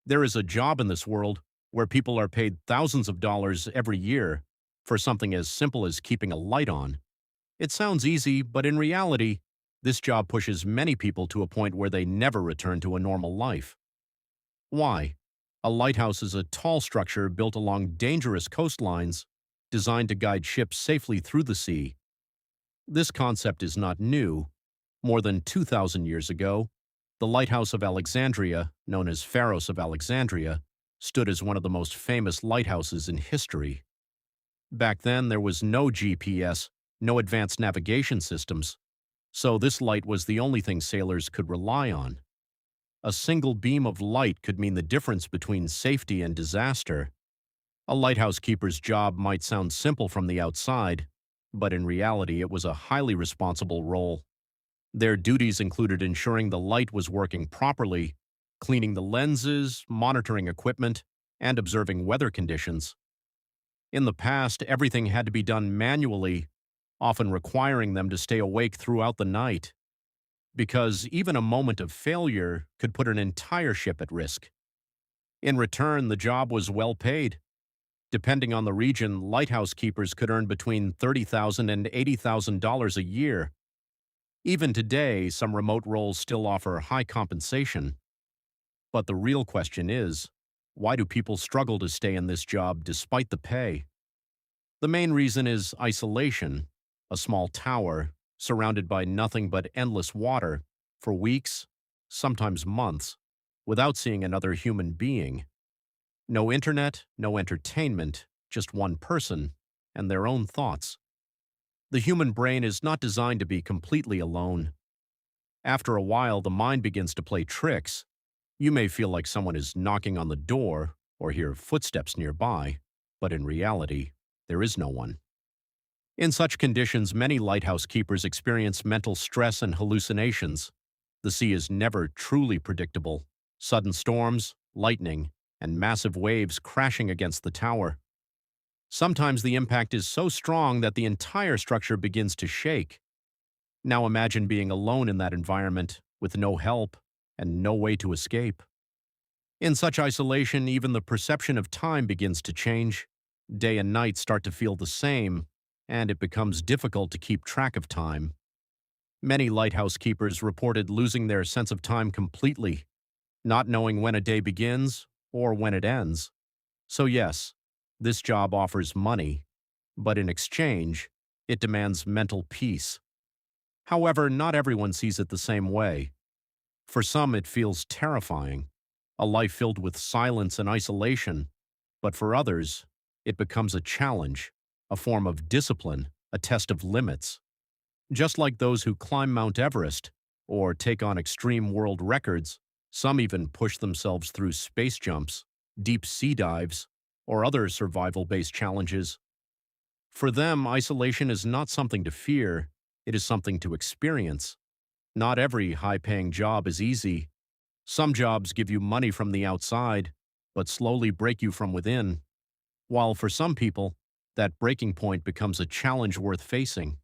There is a job in this world where people are paid thousands of dollars every year for something as simple as keeping a light on. It sounds easy, but in reality, this job pushes many people to a point where they never return to a normal life. Why? A lighthouse is a tall structure built along dangerous coastlines designed to guide ships safely through the sea. This concept is not new. More than 2,000 years ago, the Lighthouse of Alexandria, known as Pharos of Alexandria, stood as one of the most famous lighthouses in history. Back then, there was no GPS, no advanced navigation systems, so this light was the only thing sailors could rely on. A single beam of light could mean the difference between safety and disaster. A lighthouse keeper's job might sound simple from the outside, but in reality it was a highly responsible role. Their duties included ensuring the light was working properly, cleaning the lenses, monitoring equipment, and observing weather conditions. In the past, everything had to be done manually, often requiring them to stay awake throughout the night, because even a moment of failure could put an entire ship at risk. In return, the job was well paid. Depending on the region, lighthouse keepers could earn between $30,000 and $80,000 a year. Even today, some remote roles still offer high compensation. But the real question is, why do people struggle to stay in this job despite the pay? The main reason is isolation, a small tower surrounded by nothing but endless water for weeks, sometimes months, without seeing another human being. No internet, no entertainment, just one person and their own thoughts. The human brain is not designed to be completely alone. After a while, the mind begins to play tricks. You may feel like someone is knocking on the door or hear footsteps nearby, but in reality, there is no one. In such conditions, many lighthouse keepers experience mental stress and hallucinations. The sea is never truly predictable. Sudden storms, lightning, and massive waves crashing against the tower. Sometimes the impact is so strong that the entire structure begins to shake. Now imagine being alone in that environment, with no help and no way to escape. In such isolation, even the perception of time begins to change. Day and night start to feel the same, and it becomes difficult to keep track of time. Many lighthouse keepers reported losing their sense of time completely, not knowing when a day begins or when it ends. So yes, this job offers money, but in exchange, it demands mental peace. However, not everyone sees it the same way. For some, it feels terrifying, a life filled with silence and isolation, but for others, it becomes a challenge, a form of discipline, a test of limits. Just like those who climb Mount Everest or take on extreme world records, some even push themselves through space jumps, deep sea dives, or other survival-based challenges. For them, isolation is not something to fear, it is something to experience. Not every high-paying job is easy. Some jobs give you money from the outside, but slowly break you from within. While for some people, that breaking point becomes a challenge worth facing.